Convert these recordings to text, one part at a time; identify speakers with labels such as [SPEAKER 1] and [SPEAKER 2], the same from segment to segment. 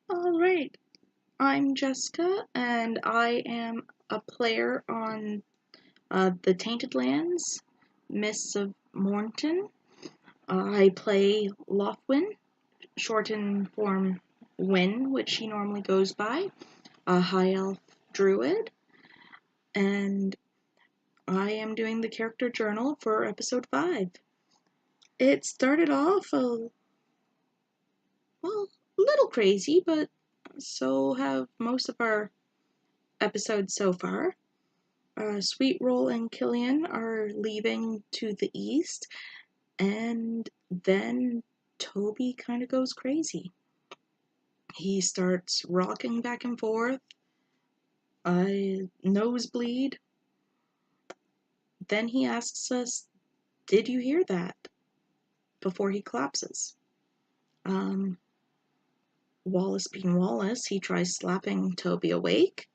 [SPEAKER 1] Alright, I'm Jessica, and I am a player on the Tainted Lands, Mists of Mournton. I play Lothwyn, shortened form Wyn, which he normally goes by, a High Elf Druid, and I am doing the character journal for episode 5. It started off a little crazy, but so have most of our episodes so far. Sweet Roll and Killian are leaving to the east, and then Toby kind of goes crazy. He starts rocking back and forth, nosebleed. Then he asks us, "Did you hear that?" before he collapses. Wallace being Wallace, he tries slapping Toby awake.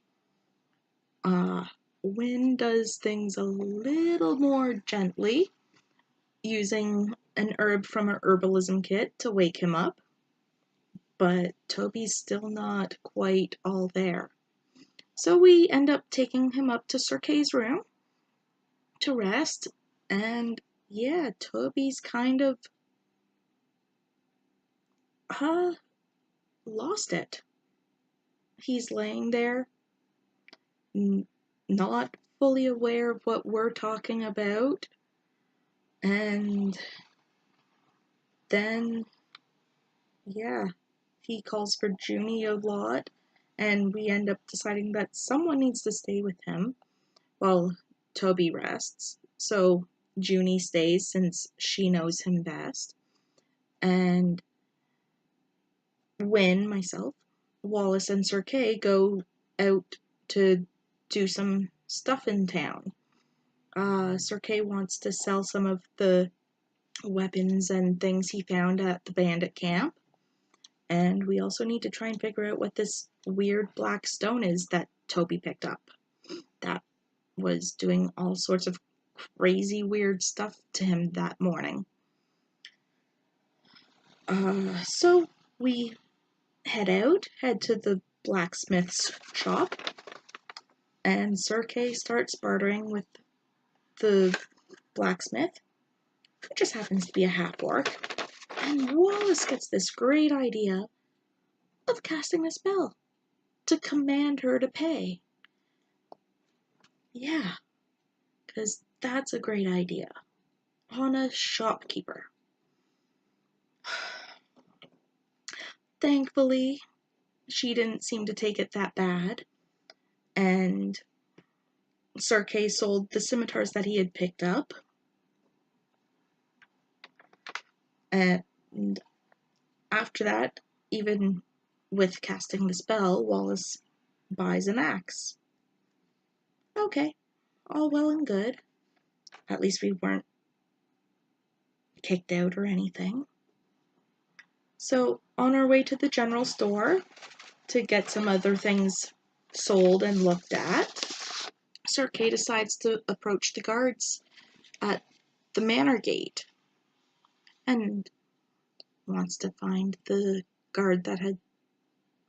[SPEAKER 1] Wynn does things a little more gently, using an herb from her herbalism kit to wake him up, but Toby's still not quite all there. So we end up taking him up to Sir Kay's room to rest, and yeah, Toby's kind of lost it. He's laying there, not fully aware of what we're talking about, and then yeah, he calls for Junie a lot, and we end up deciding that someone needs to stay with him while Toby rests. So Junie stays since she knows him best. And Wynn, myself, Wallace, and Sir Kay go out to do some stuff in town. Sir Kay wants to sell some of the weapons and things he found at the bandit camp. And we also need to try and figure out what this weird black stone is that Toby picked up. That was doing all sorts of crazy weird stuff to him that morning. So we head to the blacksmith's shop, and Sir Kay starts bartering with the blacksmith, who just happens to be a half-orc, and Wallace gets this great idea of casting a spell to command her to pay. Yeah, because that's a great idea. On a shopkeeper. Thankfully, she didn't seem to take it that bad, and Sir Kay sold the scimitars that he had picked up, and after that, even with casting the spell, Wallace buys an axe. Okay, all well and good. At least we weren't kicked out or anything. So, on our way to the general store to get some other things sold and looked at, Sir Kay decides to approach the guards at the manor gate and wants to find the guard that had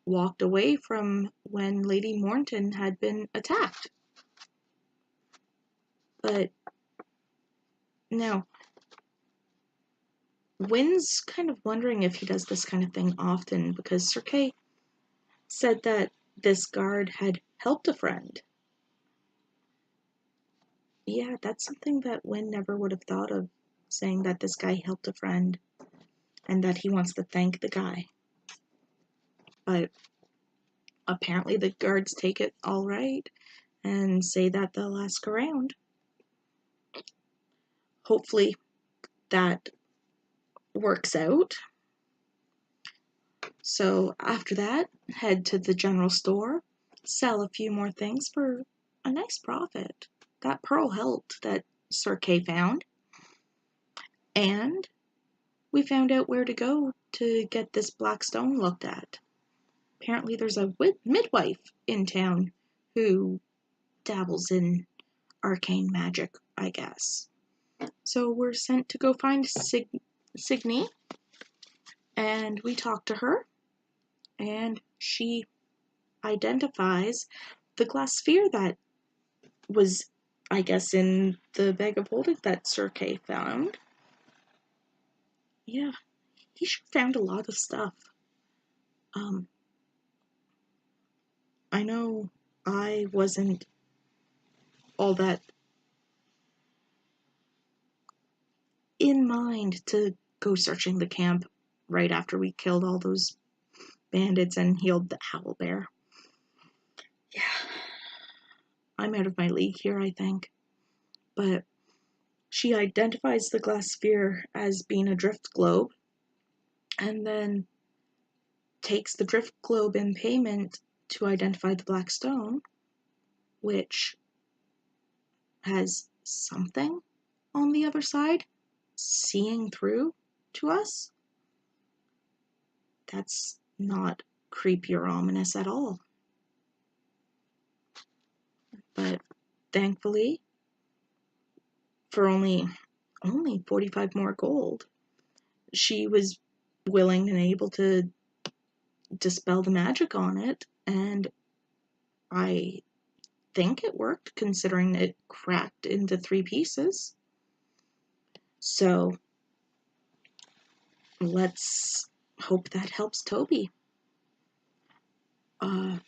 [SPEAKER 1] walked away from when Lady Mournton had been attacked. But now, Wynn's kind of wondering if he does this kind of thing often, because Sir Kay said that this guard had helped a friend. Yeah, that's something that Wynn never would have thought of, saying that this guy helped a friend and that he wants to thank the guy. But apparently the guards take it all right and say that they'll ask around. Hopefully that works out. So after that, head to the general store, sell a few more things for a nice profit. That pearl helped that Sir Kay found. And we found out where to go to get this black stone looked at. Apparently there's a midwife in town who dabbles in arcane magic, I guess. So we're sent to go find Signy, and we talk to her, and she identifies the glass sphere that was, I guess, in the bag of holding that Sir Kay found. Yeah, he sure found a lot of stuff. I know I wasn't all that in mind to go searching the camp right after we killed all those bandits and healed the owl bear. Yeah, I'm out of my league here, I think. But she identifies the glass sphere as being a drift globe, and then takes the drift globe in payment to identify the black stone, which has something on the other side seeing through to us. That's not creepy or ominous at all. But thankfully, for only 45 more gold, she was willing and able to dispel the magic on it, and I think it worked considering it cracked into 3 pieces. So let's hope that helps Toby.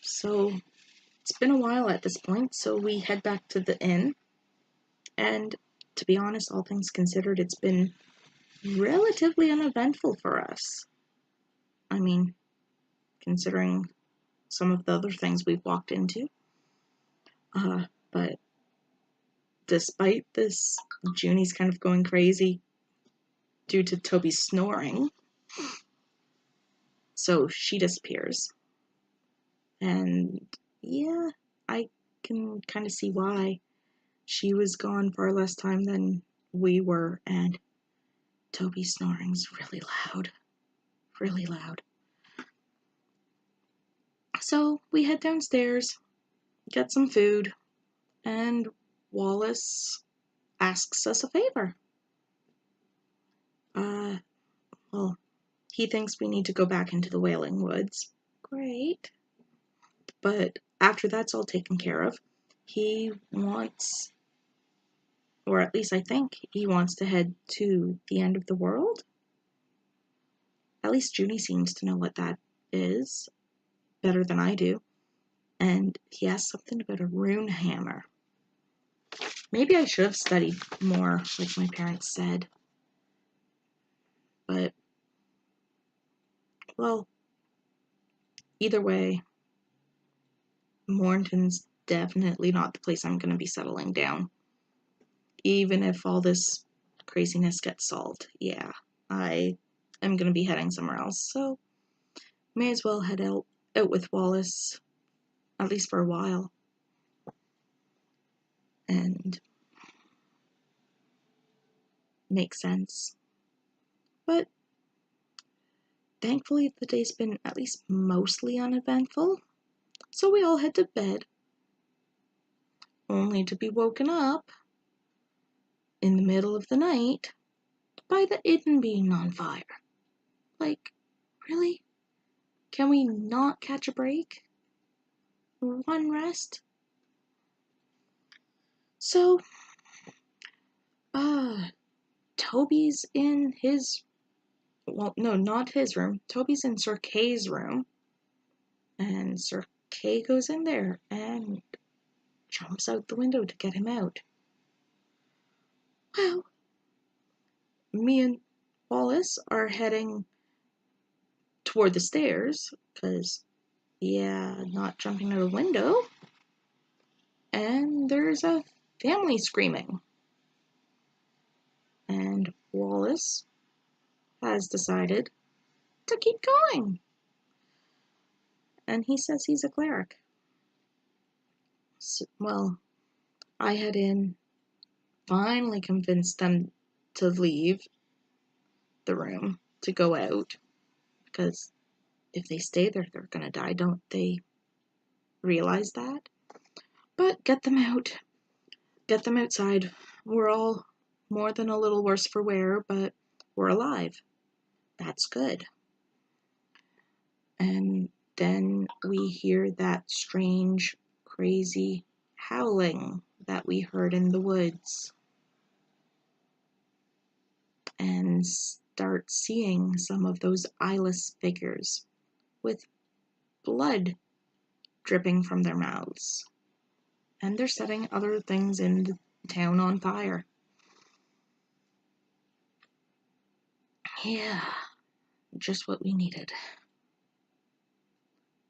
[SPEAKER 1] So it's been a while at this point, so we head back to the inn, and to be honest, all things considered, it's been relatively uneventful for us. I mean, considering some of the other things we've walked into. But despite this, Junie's kind of going crazy due to Toby's snoring. So she disappears. And yeah, I can kind of see why. She was gone far less time than we were, and Toby's snoring's really loud. Really loud. So we head downstairs, get some food, and Wallace asks us a favor. Well, he thinks we need to go back into the Wailing Woods. Great. But after that's all taken care of, he wants, or at least I think he wants to head to the end of the world. At least Junie seems to know what that is better than I do. And he has something about a rune hammer. Maybe I should have studied more, like my parents said. But, well, either way, Mournton's definitely not the place I'm going to be settling down. Even if all this craziness gets solved, yeah, I am going to be heading somewhere else. So, may as well head out with Wallace, at least for a while. And make sense. But thankfully, the day's been at least mostly uneventful. So we all head to bed, only to be woken up in the middle of the night by the inn being on fire. Like, really? Can we not catch a break? One rest? So, Toby's in his, well, no, not his room. Toby's in Sir Kay's room. And Sir Kay goes in there and jumps out the window to get him out. Well, me and Wallace are heading toward the stairs, because, yeah, not jumping out a window. And there's a family screaming. And Wallace has decided to keep going. And he says he's a cleric. So, well, I head in, finally convinced them to leave the room, to go out, because if they stay there, they're gonna die. Don't they realize that? But get them out. Get them outside. We're all more than a little worse for wear, but we're alive. That's good. And then we hear that strange, crazy howling that we heard in the woods, and start seeing some of those eyeless figures with blood dripping from their mouths. And they're setting other things in the town on fire. Yeah, just what we needed.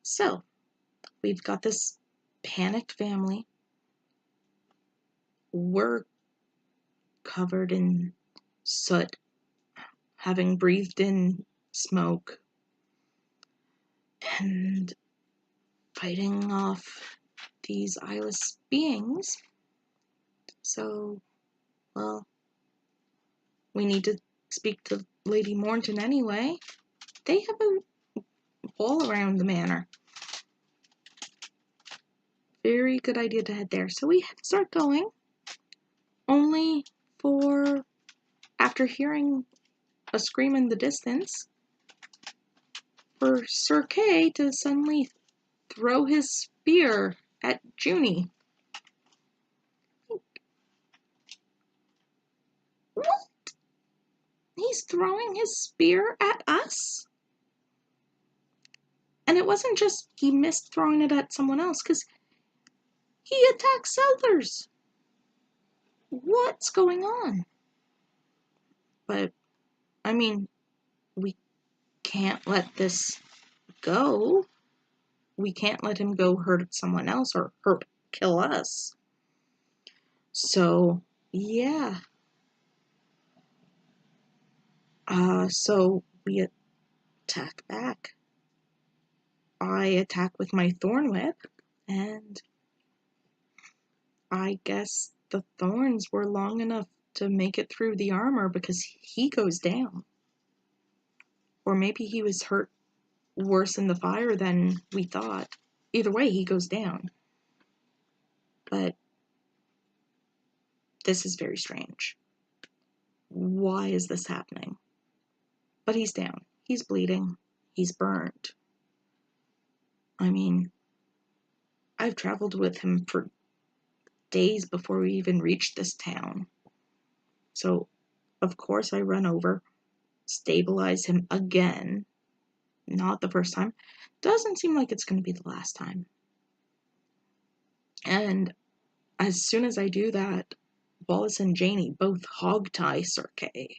[SPEAKER 1] So, we've got this panicked family. We're covered in soot, having breathed in smoke, and fighting off these eyeless beings. So, well, we need to speak to Lady Mournton anyway. They have a wall around the manor. Very good idea to head there. So we start going, only for, after hearing a scream in the distance, for Sir Kay to suddenly throw his spear at Junie. What? He's throwing his spear at us? And it wasn't just he missed throwing it at someone else, because he attacked settlers. What's going on? But, I mean, we can't let this go. We can't let him go hurt someone else or kill us. So, yeah. So we attack back. I attack with my thorn whip, and I guess the thorns were long enough to make it through the armor because he goes down. Or maybe he was hurt worse in the fire than we thought. Either way, he goes down. But this is very strange. Why is this happening? But he's down. He's bleeding. He's burnt. I mean, I've traveled with him for days before we even reached this town. So, of course, I run over, stabilize him again. Not the first time. Doesn't seem like it's going to be the last time. And as soon as I do that, Wallace and Janie both hog-tie Sir Kay.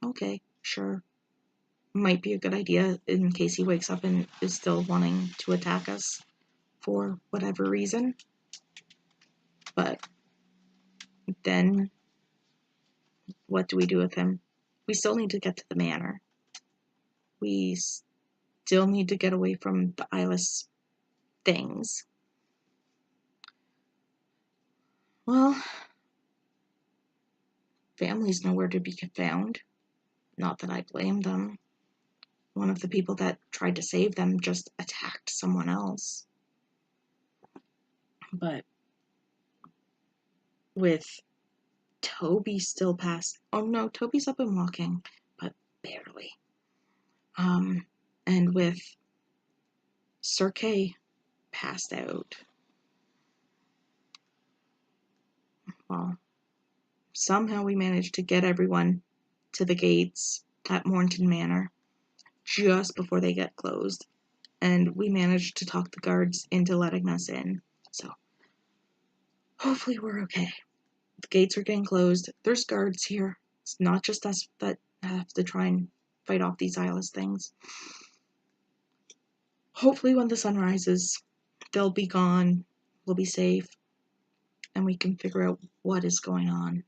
[SPEAKER 1] Okay, sure. Might be a good idea in case he wakes up and is still wanting to attack us for whatever reason. But then, what do we do with him? We still need to get to the manor. We still need to get away from the eyeless things. Well, family's nowhere to be found. Not that I blame them. One of the people that tried to save them just attacked someone else. But with Toby still past... Oh no, Toby's up and walking, but barely. And with Sir Kay passed out. Well, somehow we managed to get everyone to the gates at Mournton Manor just before they get closed. And we managed to talk the guards into letting us in. So, hopefully we're okay. The gates are getting closed. There's guards here. It's not just us that have to try and fight off these eyeless things. Hopefully when the sun rises, they'll be gone, we'll be safe, and we can figure out what is going on.